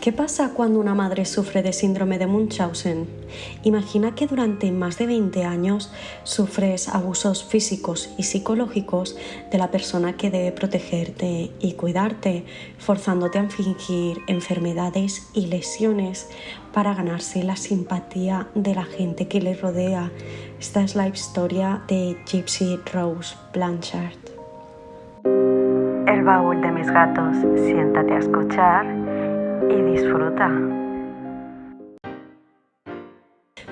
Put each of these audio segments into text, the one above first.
¿Qué pasa cuando una madre sufre de síndrome de Munchausen? Imagina que durante más de 20 años sufres abusos físicos y psicológicos de la persona que debe protegerte y cuidarte, forzándote a fingir enfermedades y lesiones para ganarse la simpatía de la gente que le rodea. Esta es la historia de Gypsy Rose Blanchard. El baúl de mis gatos, siéntate a escuchar y disfruta.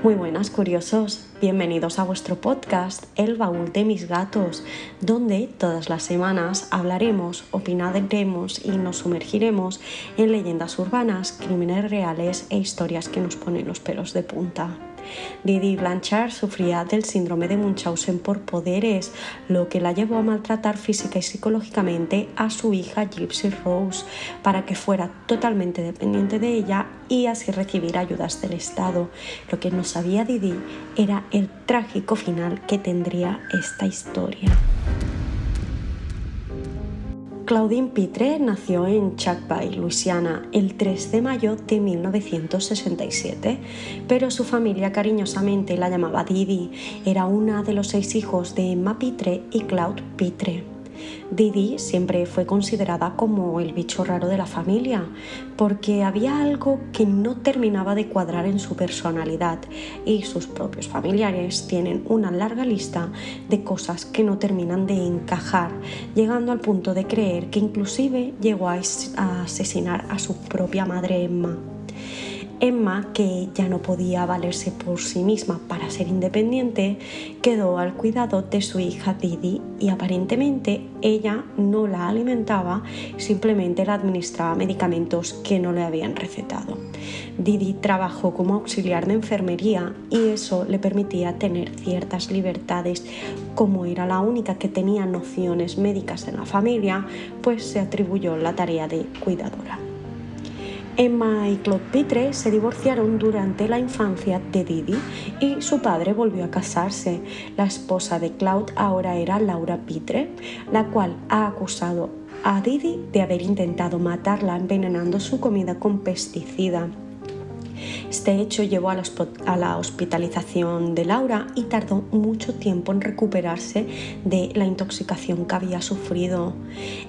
Muy buenas, curiosos. Bienvenidos a vuestro podcast El baúl de mis gatos, donde todas las semanas hablaremos, opinaremos y nos sumergiremos en leyendas urbanas, crímenes reales e historias que nos ponen los pelos de punta. Didi Blanchard sufría del síndrome de Munchausen por poderes, lo que la llevó a maltratar física y psicológicamente a su hija Gypsy Rose para que fuera totalmente dependiente de ella y así recibir ayudas del Estado. Lo que no sabía Didi era el trágico final que tendría esta historia. Claudine Pitre nació en Chackby, Luisiana, el 3 de mayo de 1967, pero su familia cariñosamente la llamaba Didi. Era una de los 6 hijos de Emma Pitre y Claude Pitre. Didi siempre fue considerada como el bicho raro de la familia, porque había algo que no terminaba de cuadrar en su personalidad y sus propios familiares tienen una larga lista de cosas que no terminan de encajar, llegando al punto de creer que inclusive llegó a asesinar a su propia madre Emma. Emma, que ya no podía valerse por sí misma para ser independiente, quedó al cuidado de su hija Didi y aparentemente ella no la alimentaba, simplemente le administraba medicamentos que no le habían recetado. Didi trabajó como auxiliar de enfermería y eso le permitía tener ciertas libertades. Como era la única que tenía nociones médicas en la familia, pues se atribuyó la tarea de cuidadora. Emma y Claude Pitre se divorciaron durante la infancia de Didi y su padre volvió a casarse. La esposa de Claude ahora era Laura Pitre, la cual ha acusado a Didi de haber intentado matarla envenenando su comida con pesticida. Este hecho llevó a la hospitalización de Laura y tardó mucho tiempo en recuperarse de la intoxicación que había sufrido.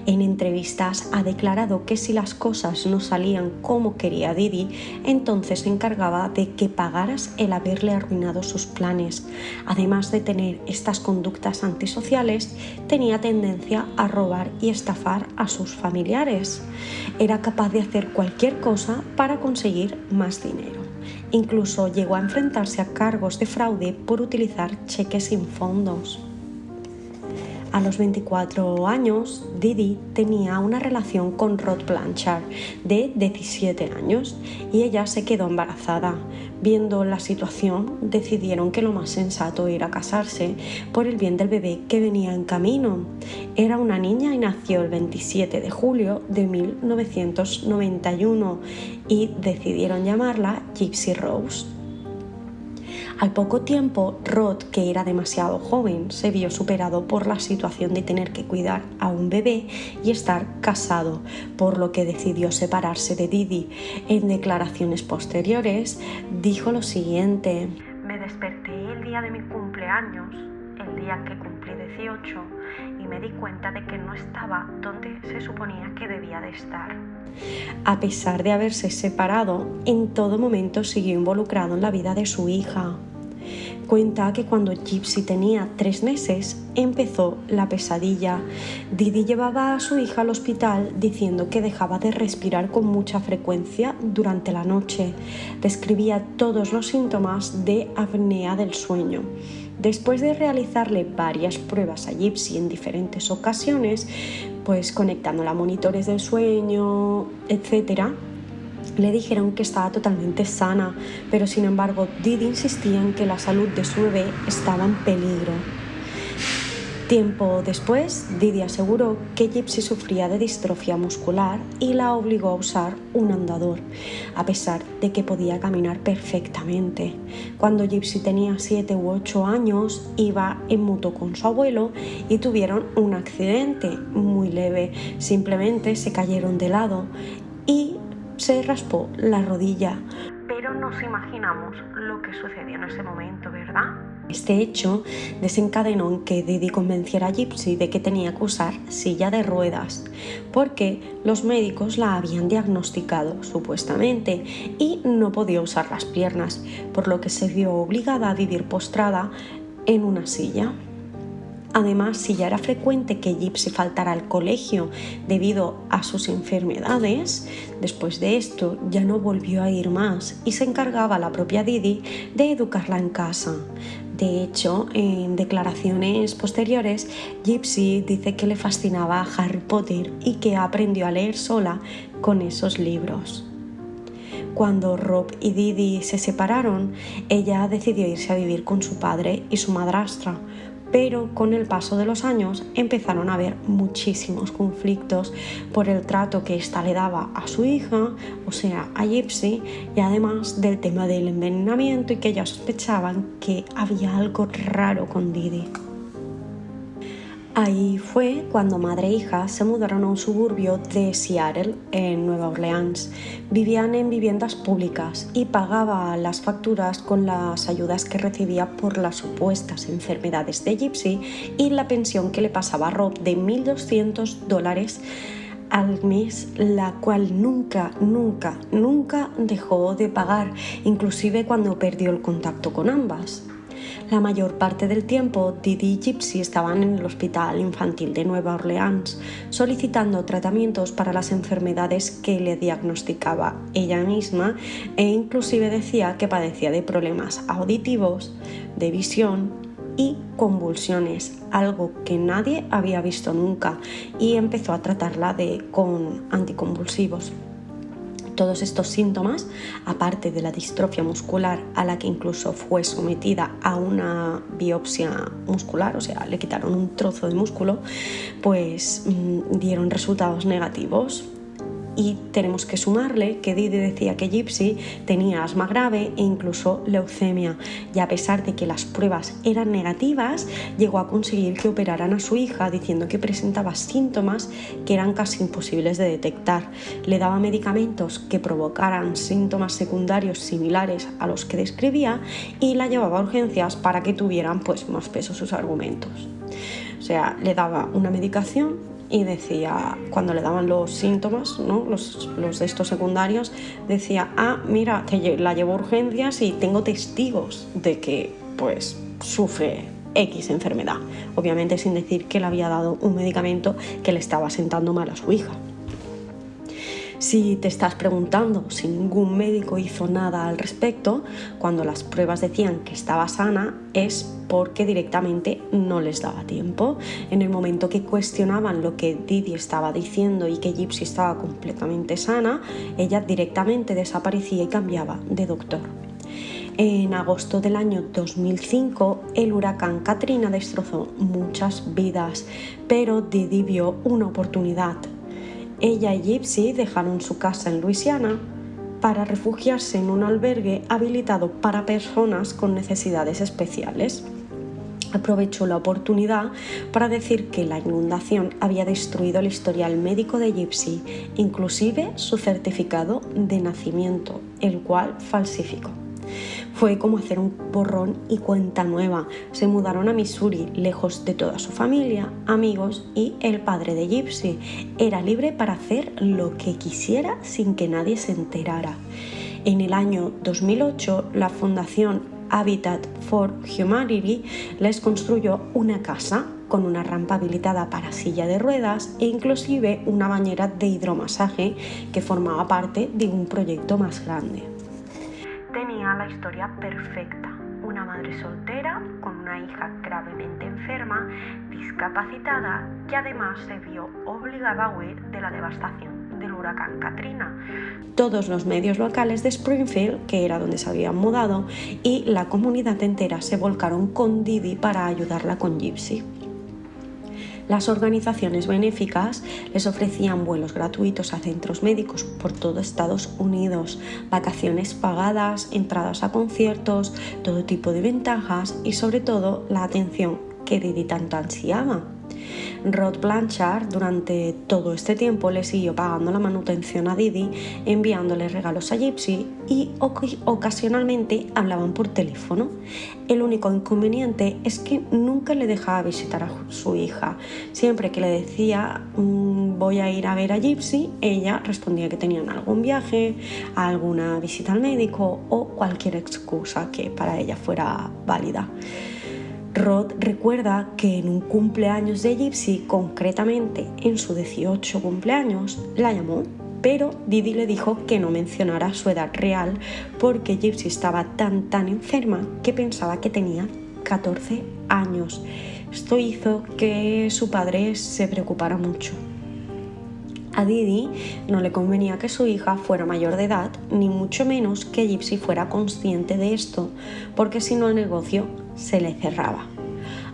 En entrevistas ha declarado que si las cosas no salían como quería Didi, entonces se encargaba de que pagaras el haberle arruinado sus planes. Además de tener estas conductas antisociales, tenía tendencia a robar y estafar a sus familiares. Era capaz de hacer cualquier cosa para conseguir más dinero. Incluso llegó a enfrentarse a cargos de fraude por utilizar cheques sin fondos. A los 24 años, Didi tenía una relación con Rod Blanchard, de 17 años, y ella se quedó embarazada. Viendo la situación, decidieron que lo más sensato era casarse por el bien del bebé que venía en camino. Era una niña y nació el 27 de julio de 1991 y decidieron llamarla Gypsy Rose. Al poco tiempo, Rod, que era demasiado joven, se vio superado por la situación de tener que cuidar a un bebé y estar casado, por lo que decidió separarse de Didi. En declaraciones posteriores, dijo lo siguiente: Me desperté el día de mi cumpleaños, el día que cumplí 18, y me di cuenta de que no estaba donde se suponía que debía de estar. A pesar de haberse separado, en todo momento siguió involucrado en la vida de su hija. Cuenta que cuando Gypsy tenía 3 meses empezó la pesadilla. Didi llevaba a su hija al hospital diciendo que dejaba de respirar con mucha frecuencia durante la noche. Describía todos los síntomas de apnea del sueño. Después de realizarle varias pruebas a Gypsy en diferentes ocasiones, pues conectándola a monitores del sueño, etc., le dijeron que estaba totalmente sana, pero sin embargo Didi insistía en que la salud de su bebé estaba en peligro. Tiempo después, Didi aseguró que Gypsy sufría de distrofia muscular y la obligó a usar un andador, a pesar de que podía caminar perfectamente. Cuando Gypsy tenía 7 u 8 años, iba en moto con su abuelo y tuvieron un accidente muy leve. Simplemente se cayeron de lado y se raspó la rodilla. Pero nos imaginamos lo que sucedió en ese momento, ¿verdad? Este hecho desencadenó en que Didi convenciera a Gypsy de que tenía que usar silla de ruedas, porque los médicos la habían diagnosticado supuestamente y no podía usar las piernas, por lo que se vio obligada a vivir postrada en una silla. Además, si ya era frecuente que Gypsy faltara al colegio debido a sus enfermedades, después de esto ya no volvió a ir más y se encargaba la propia Didi de educarla en casa. De hecho, en declaraciones posteriores, Gypsy dice que le fascinaba Harry Potter y que aprendió a leer sola con esos libros. Cuando Rob y Didi se separaron, ella decidió irse a vivir con su padre y su madrastra, pero con el paso de los años empezaron a haber muchísimos conflictos por el trato que ésta le daba a su hija, o sea, a Gypsy, y además del tema del envenenamiento y que ya sospechaban que había algo raro con Didi. Ahí fue cuando madre e hija se mudaron a un suburbio de Seattle, en Nueva Orleans. Vivían en viviendas públicas y pagaba las facturas con las ayudas que recibía por las supuestas enfermedades de Gypsy y la pensión que le pasaba a Rob de $1,200 al mes, la cual nunca dejó de pagar, inclusive cuando perdió el contacto con ambas. La mayor parte del tiempo, Didi y Gypsy estaban en el Hospital Infantil de Nueva Orleans solicitando tratamientos para las enfermedades que le diagnosticaba ella misma e inclusive decía que padecía de problemas auditivos, de visión y convulsiones, algo que nadie había visto nunca, y empezó a tratarla con anticonvulsivos. Todos estos síntomas, aparte de la distrofia muscular a la que incluso fue sometida a una biopsia muscular, o sea, le quitaron un trozo de músculo, pues dieron resultados negativos. Y tenemos que sumarle que Didi decía que Gypsy tenía asma grave e incluso leucemia, y a pesar de que las pruebas eran negativas, llegó a conseguir que operaran a su hija diciendo que presentaba síntomas que eran casi imposibles de detectar. Le daba medicamentos que provocaran síntomas secundarios similares a los que describía y la llevaba a urgencias para que tuvieran pues más peso sus argumentos. O sea, le daba una medicación y decía, cuando le daban los síntomas, ¿no? los de estos secundarios, decía, mira, la llevo a urgencias y tengo testigos de que pues sufre X enfermedad. Obviamente sin decir que le había dado un medicamento que le estaba sentando mal a su hija. Si te estás preguntando si ningún médico hizo nada al respecto, cuando las pruebas decían que estaba sana, es porque directamente no les daba tiempo. En el momento que cuestionaban lo que Didi estaba diciendo y que Gypsy estaba completamente sana, ella directamente desaparecía y cambiaba de doctor. En agosto del año 2005, el huracán Katrina destrozó muchas vidas, pero Didi vio una oportunidad. Ella y Gypsy dejaron su casa en Luisiana para refugiarse en un albergue habilitado para personas con necesidades especiales. Aprovechó la oportunidad para decir que la inundación había destruido el historial médico de Gypsy, inclusive su certificado de nacimiento, el cual falsificó. Fue como hacer un borrón y cuenta nueva. Se mudaron a Missouri, lejos de toda su familia, amigos y el padre de Gypsy. Era libre para hacer lo que quisiera sin que nadie se enterara. En el año 2008, la fundación Habitat for Humanity les construyó una casa con una rampa habilitada para silla de ruedas e inclusive una bañera de hidromasaje que formaba parte de un proyecto más grande. Tenía la historia perfecta, una madre soltera con una hija gravemente enferma, discapacitada, que además se vio obligada a huir de la devastación del huracán Katrina. Todos los medios locales de Springfield, que era donde se habían mudado, y la comunidad entera se volcaron con Didi para ayudarla con Gypsy. Las organizaciones benéficas les ofrecían vuelos gratuitos a centros médicos por todo Estados Unidos, vacaciones pagadas, entradas a conciertos, todo tipo de ventajas y sobre todo la atención que Didi tanto ansiaba. Rod Blanchard durante todo este tiempo le siguió pagando la manutención a Didi, enviándole regalos a Gypsy y ocasionalmente hablaban por teléfono. El único inconveniente es que nunca le dejaba visitar a su hija. Siempre que le decía voy a ir a ver a Gypsy, ella respondía que tenían algún viaje, alguna visita al médico o cualquier excusa que para ella fuera válida. Rod recuerda que en un cumpleaños de Gypsy, concretamente en su 18 cumpleaños, la llamó, pero Didi le dijo que no mencionara su edad real porque Gypsy estaba tan enferma que pensaba que tenía 14 años. Esto hizo que su padre se preocupara mucho. A Didi no le convenía que su hija fuera mayor de edad, ni mucho menos que Gypsy fuera consciente de esto, porque si no el negocio se le cerraba.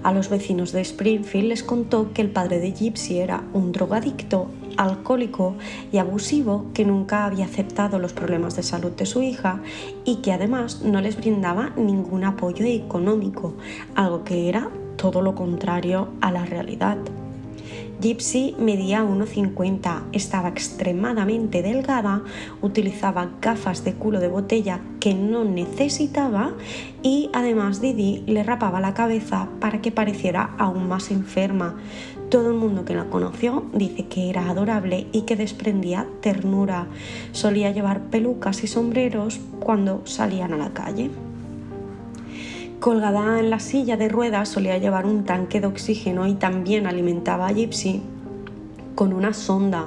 A los vecinos de Springfield les contó que el padre de Gypsy era un drogadicto, alcohólico y abusivo que nunca había aceptado los problemas de salud de su hija y que además no les brindaba ningún apoyo económico, algo que era todo lo contrario a la realidad. Gypsy medía 1,50, estaba extremadamente delgada, utilizaba gafas de culo de botella que no necesitaba y además Didi le rapaba la cabeza para que pareciera aún más enferma. Todo el mundo que la conoció dice que era adorable y que desprendía ternura. Solía llevar pelucas y sombreros cuando salían a la calle. Colgada en la silla de ruedas solía llevar un tanque de oxígeno y también alimentaba a Gypsy con una sonda,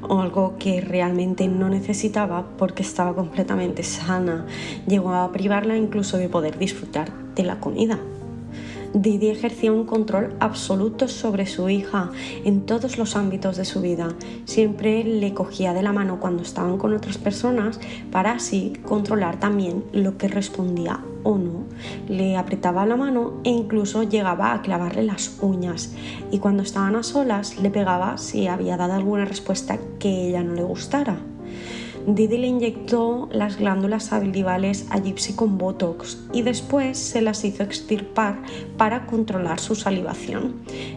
o algo que realmente no necesitaba porque estaba completamente sana. Llegó a privarla incluso de poder disfrutar de la comida. Didi ejercía un control absoluto sobre su hija en todos los ámbitos de su vida. Siempre le cogía de la mano cuando estaban con otras personas para así controlar también lo que respondía o no. Le apretaba la mano e incluso llegaba a clavarle las uñas. Y cuando estaban a solas le pegaba si había dado alguna respuesta que ella no le gustara. Didi le inyectó las glándulas salivales a Gypsy con Botox y después se las hizo extirpar para controlar su salivación.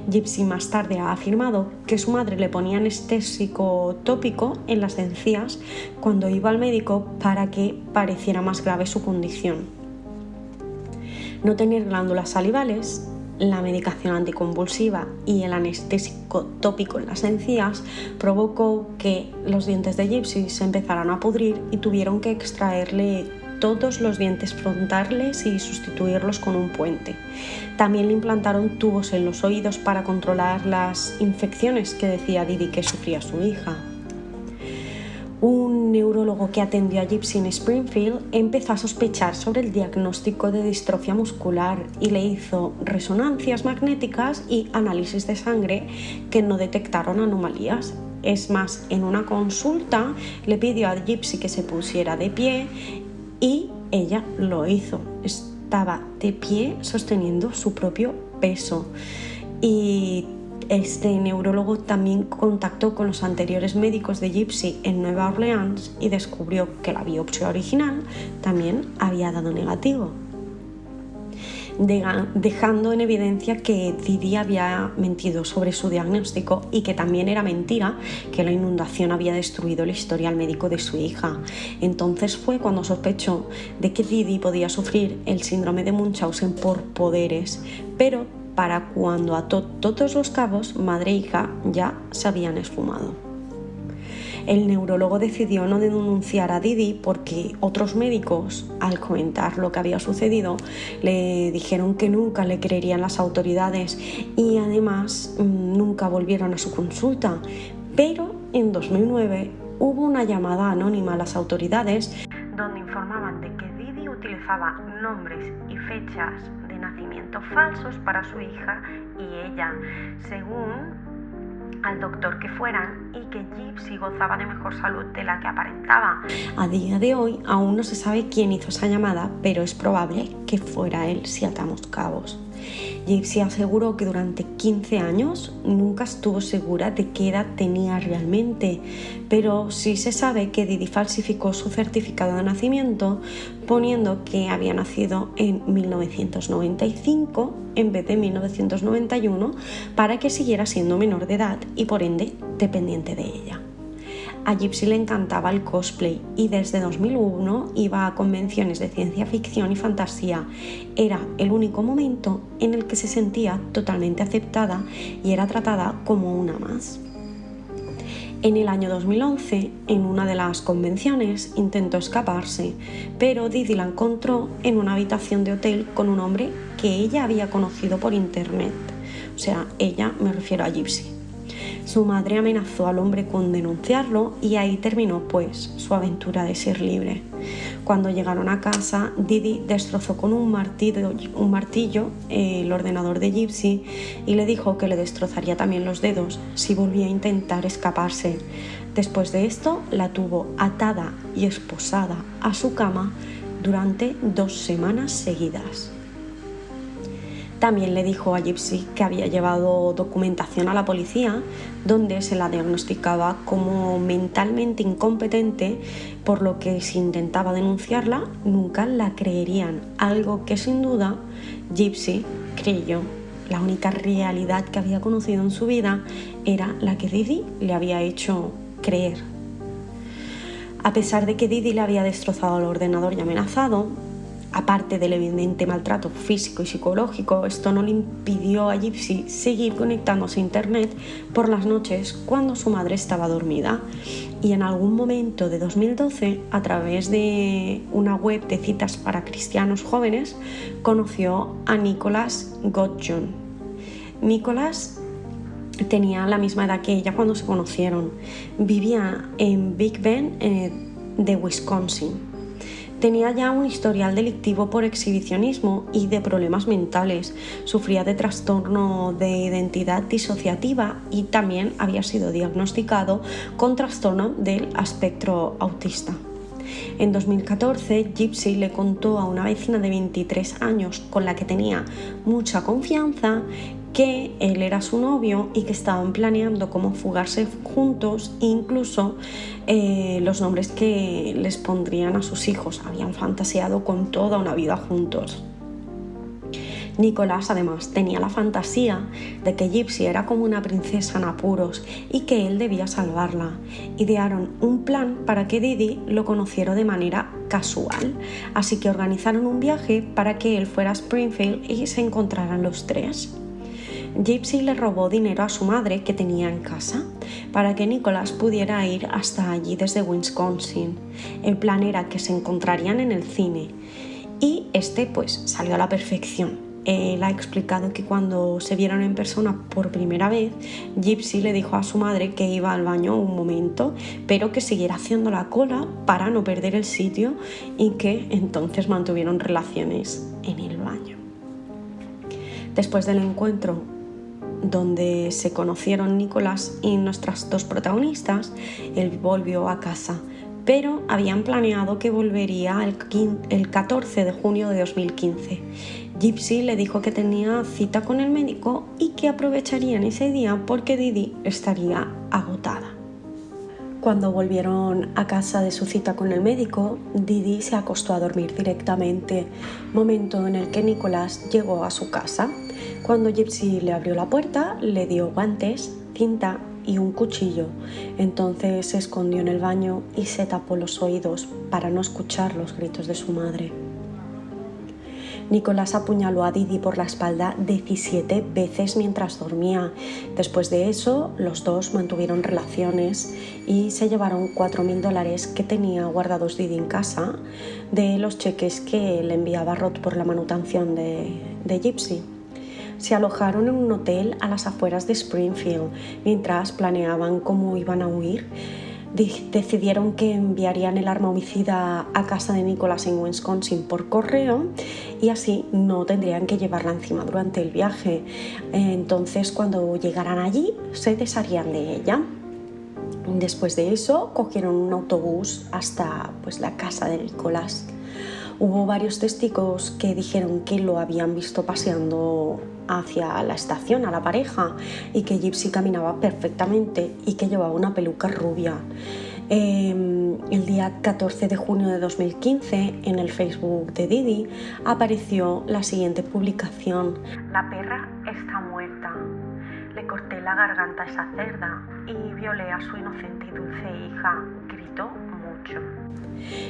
Gypsy más tarde ha afirmado que su madre le ponía anestésico tópico en las encías cuando iba al médico para que pareciera más grave su condición. No tener glándulas salivales, la medicación anticonvulsiva y el anestésico tópico en las encías provocó que los dientes de Gypsy se empezaran a pudrir y tuvieron que extraerle todos los dientes frontales y sustituirlos con un puente. También le implantaron tubos en los oídos para controlar las infecciones que decía Didi que sufría su hija. Un neurólogo que atendió a Gypsy en Springfield empezó a sospechar sobre el diagnóstico de distrofia muscular y le hizo resonancias magnéticas y análisis de sangre que no detectaron anomalías. Es más, en una consulta le pidió a Gypsy que se pusiera de pie y ella lo hizo. Estaba de pie sosteniendo su propio peso. Y este neurólogo también contactó con los anteriores médicos de Gypsy en Nueva Orleans y descubrió que la biopsia original también había dado negativo, dejando en evidencia que Didi había mentido sobre su diagnóstico y que también era mentira que la inundación había destruido el historial médico de su hija. Entonces fue cuando sospechó de que Didi podía sufrir el síndrome de Munchausen por poderes, pero para cuando ató todos los cabos, madre e hija ya se habían esfumado. El neurólogo decidió no denunciar a Didi porque otros médicos, al comentar lo que había sucedido, le dijeron que nunca le creerían las autoridades y además nunca volvieron a su consulta. Pero en 2009 hubo una llamada anónima a las autoridades donde informaban de que Didi utilizaba nombres y fechas de nacimiento falsos para su hija y ella, según al doctor que fueran, y que Gypsy gozaba de mejor salud de la que aparentaba. A día de hoy aún no se sabe quién hizo esa llamada, pero es probable que fuera él si atamos cabos. Gypsy aseguró que durante 15 años nunca estuvo segura de qué edad tenía realmente, pero sí se sabe que Didi falsificó su certificado de nacimiento poniendo que había nacido en 1995 en vez de 1991 para que siguiera siendo menor de edad y por ende dependiente de ella. A Gypsy le encantaba el cosplay y desde 2001 iba a convenciones de ciencia ficción y fantasía. Era el único momento en el que se sentía totalmente aceptada y era tratada como una más. En el año 2011, en una de las convenciones, intentó escaparse, pero Didi la encontró en una habitación de hotel con un hombre que ella había conocido por internet. O sea, ella, me refiero a Gypsy. Su madre amenazó al hombre con denunciarlo y ahí terminó pues su aventura de ser libre. Cuando llegaron a casa, Didi destrozó con un martillo el ordenador de Gypsy y le dijo que le destrozaría también los dedos si volvía a intentar escaparse. Después de esto, la tuvo atada y esposada a su cama durante 2 semanas seguidas. También le dijo a Gypsy que había llevado documentación a la policía donde se la diagnosticaba como mentalmente incompetente, por lo que si intentaba denunciarla nunca la creerían, algo que sin duda Gypsy creyó. La única realidad que había conocido en su vida era la que Didi le había hecho creer. A pesar de que Didi le había destrozado el ordenador y amenazado, aparte del evidente maltrato físico y psicológico, esto no le impidió a Gypsy seguir conectándose a internet por las noches cuando su madre estaba dormida. Y en algún momento de 2012, a través de una web de citas para cristianos jóvenes, conoció a Nicholas Godjon. Nicholas tenía la misma edad que ella cuando se conocieron. Vivía en Big Bend, de Wisconsin. Tenía ya un historial delictivo por exhibicionismo y de problemas mentales. Sufría de trastorno de identidad disociativa y también había sido diagnosticado con trastorno del espectro autista. En 2014, Gypsy le contó a una vecina de 23 años con la que tenía mucha confianza que él era su novio y que estaban planeando cómo fugarse juntos, incluso los nombres que les pondrían a sus hijos. Habían fantaseado con toda una vida juntos. Nicholas además tenía la fantasía de que Gypsy era como una princesa en apuros y que él debía salvarla. Idearon un plan para que Didi lo conociera de manera casual, así que organizaron un viaje para que él fuera a Springfield y se encontraran los tres. Gypsy le robó dinero a su madre que tenía en casa para que Nicholas pudiera ir hasta allí desde Wisconsin. El plan era que se encontrarían en el cine y pues salió a la perfección. Él ha explicado que cuando se vieron en persona por primera vez, Gypsy le dijo a su madre que iba al baño un momento, pero que siguiera haciendo la cola para no perder el sitio y que entonces mantuvieron relaciones en el baño. Después del encuentro donde se conocieron Nicholas y nuestras dos protagonistas, él volvió a casa, pero habían planeado que volvería el 14 de junio de 2015. Gypsy le dijo que tenía cita con el médico y que aprovecharían ese día porque Didi estaría agotada. Cuando volvieron a casa de su cita con el médico, Didi se acostó a dormir directamente, momento en el que Nicholas llegó a su casa. Cuando Gypsy le abrió la puerta, le dio guantes, cinta y un cuchillo. Entonces se escondió en el baño y se tapó los oídos para no escuchar los gritos de su madre. Nicholas apuñaló a Didi por la espalda 17 veces mientras dormía. Después de eso, los dos mantuvieron relaciones y se llevaron $4,000 que tenía guardados Didi en casa de los cheques que le enviaba Rod por la manutención de Gypsy. Se alojaron en un hotel a las afueras de Springfield. Mientras planeaban cómo iban a huir, decidieron que enviarían el arma homicida a casa de Nicholas en Wisconsin por correo y así no tendrían que llevarla encima durante el viaje. Entonces, cuando llegaran allí, se desharían de ella. Después de eso, cogieron un autobús hasta la casa de Nicholas. Hubo varios testigos que dijeron que lo habían visto paseando hacia la estación a la pareja y que Gypsy caminaba perfectamente y que llevaba una peluca rubia. El día 14 de junio de 2015, en el Facebook de Didi, apareció la siguiente publicación. La perra está muerta. Le corté la garganta a esa cerda y violé a su inocente y dulce hija. Gritó mucho.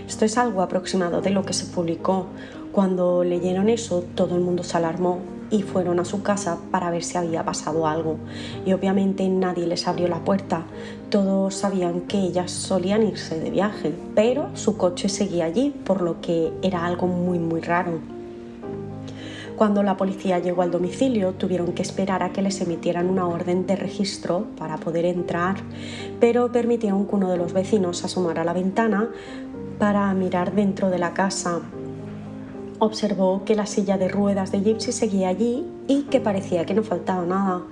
Esto es algo aproximado de lo que se publicó. Cuando leyeron eso, todo el mundo se alarmó y fueron a su casa para ver si había pasado algo. Y obviamente nadie les abrió la puerta. Todos sabían que ellas solían irse de viaje, pero su coche seguía allí, por lo que era algo muy raro. Cuando la policía llegó al domicilio, tuvieron que esperar a que les emitieran una orden de registro para poder entrar, pero permitieron que uno de los vecinos asomara a la ventana para mirar dentro de la casa. Observó que la silla de ruedas de Gypsy seguía allí y que parecía que no faltaba nada.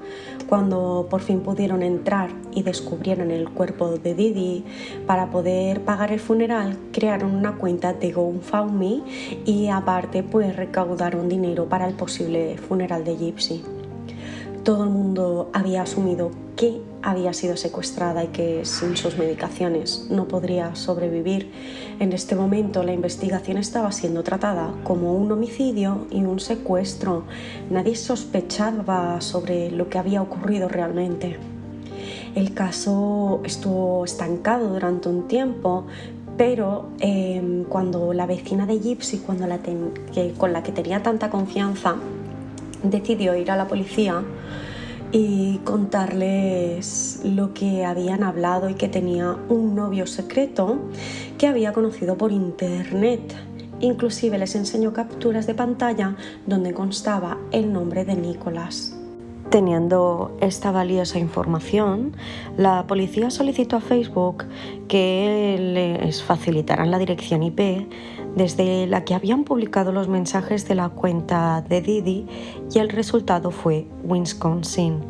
Cuando por fin pudieron entrar y descubrieron el cuerpo de Didi, para poder pagar el funeral, crearon una cuenta de GoFundMe y aparte pues recaudaron dinero para el posible funeral de Gypsy. Todo el mundo había asumido que había sido secuestrada y que sin sus medicaciones no podría sobrevivir. En este momento la investigación estaba siendo tratada como un homicidio y un secuestro. Nadie sospechaba sobre lo que había ocurrido realmente. El caso estuvo estancado durante un tiempo, pero cuando la vecina de Gypsy, con la que tenía tanta confianza, decidió ir a la policía y contarles lo que habían hablado y que tenía un novio secreto que había conocido por internet. Inclusive les enseñó capturas de pantalla donde constaba el nombre de Nicholas. Teniendo esta valiosa información, la policía solicitó a Facebook que les facilitaran la dirección IP desde la que habían publicado los mensajes de la cuenta de Didi y el resultado fue Wisconsin.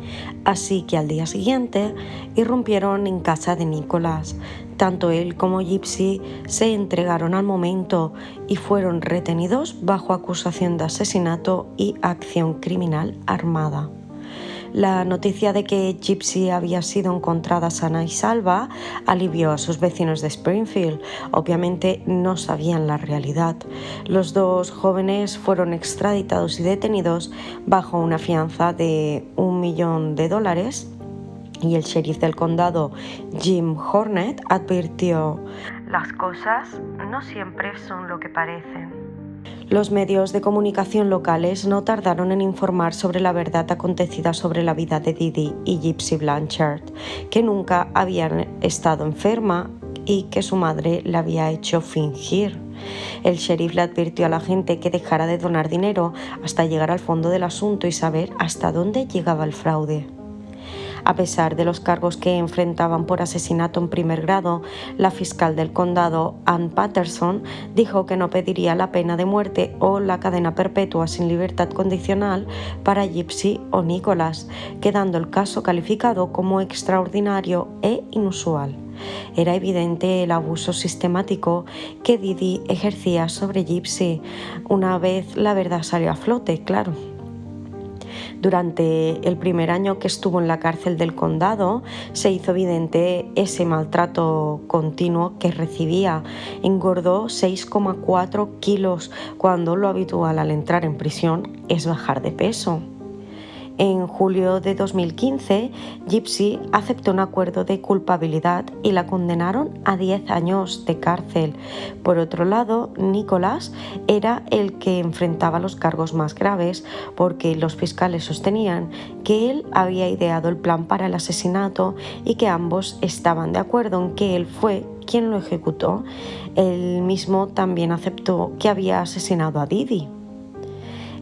Así que al día siguiente irrumpieron en casa de Nicholas. Tanto él como Gypsy se entregaron al momento y fueron retenidos bajo acusación de asesinato y acción criminal armada. La noticia de que Gypsy había sido encontrada sana y salva alivió a sus vecinos de Springfield. Obviamente no sabían la realidad. Los dos jóvenes fueron extraditados y detenidos bajo una fianza de $1 millón y el sheriff del condado, Jim Hornet, advirtió: las cosas no siempre son lo que parecen. Los medios de comunicación locales no tardaron en informar sobre la verdad acontecida sobre la vida de Didi y Gypsy Blanchard, que nunca habían estado enferma y que su madre la había hecho fingir. El sheriff le advirtió a la gente que dejara de donar dinero hasta llegar al fondo del asunto y saber hasta dónde llegaba el fraude. A pesar de los cargos que enfrentaban por asesinato en primer grado, la fiscal del condado, Ann Patterson, dijo que no pediría la pena de muerte o la cadena perpetua sin libertad condicional para Gypsy o Nicholas, quedando el caso calificado como extraordinario e inusual. Era evidente el abuso sistemático que Didi ejercía sobre Gypsy. Una vez la verdad salió a flote, claro. Durante el primer año que estuvo en la cárcel del condado, se hizo evidente ese maltrato continuo que recibía. Engordó 6,4 kilos, cuando lo habitual al entrar en prisión es bajar de peso. En julio de 2015, Gypsy aceptó un acuerdo de culpabilidad y la condenaron a 10 años de cárcel. Por otro lado, Nicholas era el que enfrentaba los cargos más graves porque los fiscales sostenían que él había ideado el plan para el asesinato y que ambos estaban de acuerdo en que él fue quien lo ejecutó. Él mismo también aceptó que había asesinado a Didi.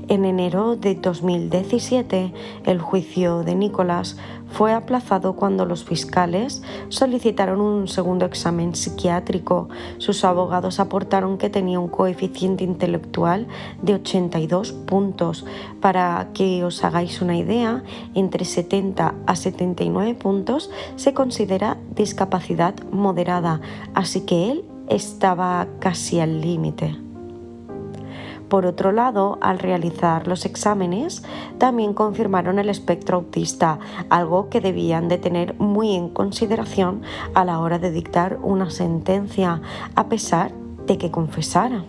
En enero de 2017, el juicio de Nicholas fue aplazado cuando los fiscales solicitaron un segundo examen psiquiátrico. Sus abogados aportaron que tenía un coeficiente intelectual de 82 puntos. Para que os hagáis una idea, entre 70 a 79 puntos se considera discapacidad moderada, así que él estaba casi al límite. Por otro lado, al realizar los exámenes, también confirmaron el espectro autista, algo que debían de tener muy en consideración a la hora de dictar una sentencia, a pesar de que confesara.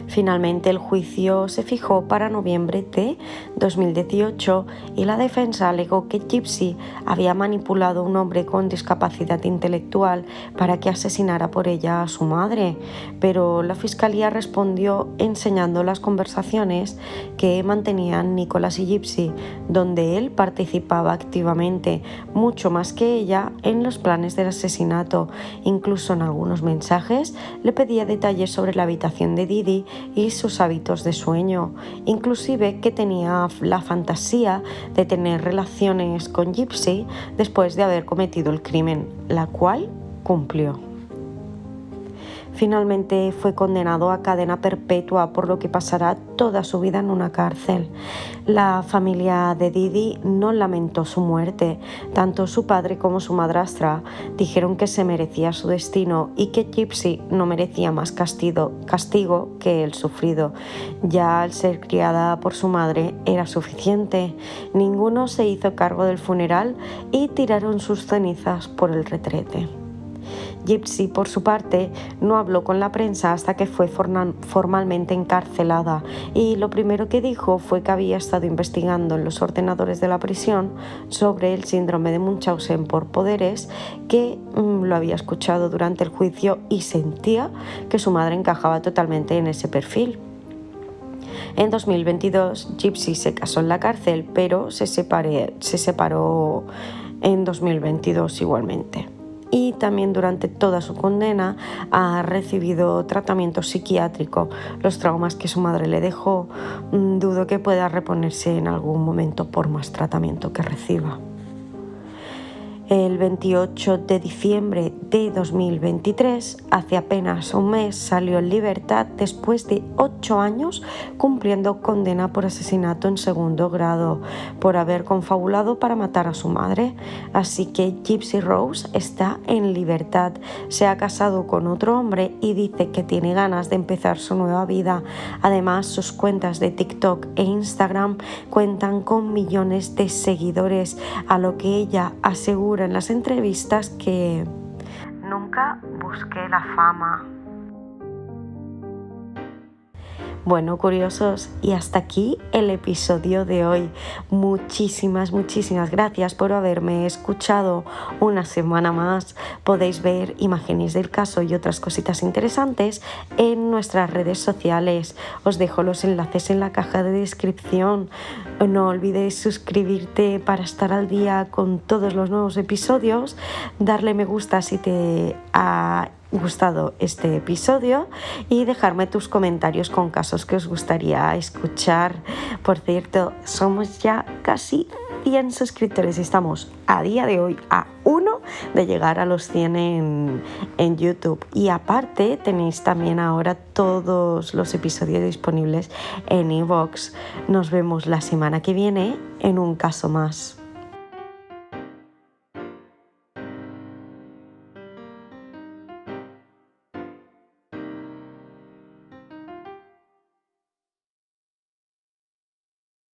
Finalmente, el juicio se fijó para noviembre de 2018 y la defensa alegó que Gypsy había manipulado a un hombre con discapacidad intelectual para que asesinara por ella a su madre, pero la fiscalía respondió enseñando las conversaciones que mantenían Nicholas y Gypsy, donde él participaba activamente, mucho más que ella, en los planes del asesinato. Incluso en algunos mensajes le pedía detalles sobre la habitación de Didi y sus hábitos de sueño, inclusive que tenía la fantasía de tener relaciones con Gypsy después de haber cometido el crimen, la cual cumplió. Finalmente fue condenado a cadena perpetua, por lo que pasará toda su vida en una cárcel. La familia de Didi no lamentó su muerte. Tanto su padre como su madrastra dijeron que se merecía su destino y que Gypsy no merecía más castigo que el sufrido. Ya al ser criada por su madre era suficiente. Ninguno se hizo cargo del funeral y tiraron sus cenizas por el retrete. Gypsy, por su parte, no habló con la prensa hasta que fue formalmente encarcelada, y lo primero que dijo fue que había estado investigando en los ordenadores de la prisión sobre el síndrome de Munchausen por poderes, que lo había escuchado durante el juicio y sentía que su madre encajaba totalmente en ese perfil. En 2022, Gypsy se casó en la cárcel, pero se separó en 2022 igualmente. Y también durante toda su condena ha recibido tratamiento psiquiátrico. Los traumas que su madre le dejó, dudo que pueda reponerse en algún momento por más tratamiento que reciba. El 28 de diciembre de 2023, hace apenas un mes, salió en libertad después de 8 años cumpliendo condena por asesinato en segundo grado, por haber confabulado para matar a su madre. Así que Gypsy Rose está en libertad, se ha casado con otro hombre y dice que tiene ganas de empezar su nueva vida. Además, sus cuentas de TikTok e Instagram cuentan con millones de seguidores, a lo que ella asegura en las entrevistas que nunca busqué la fama. Bueno, curiosos, y hasta aquí el episodio de hoy. Muchísimas gracias por haberme escuchado una semana más. Podéis ver imágenes del caso y otras cositas interesantes en nuestras redes sociales. Os dejo los enlaces en la caja de descripción. No olvides suscribirte para estar al día con todos los nuevos episodios, darle me gusta si te ha gustado este episodio y dejarme tus comentarios con casos que os gustaría escuchar. Por cierto, somos ya casi 100 suscriptores y estamos a día de hoy a 1 de llegar a los 100 en YouTube. Y aparte tenéis también ahora todos los episodios disponibles en iVoox. Nos vemos la semana que viene en un caso más.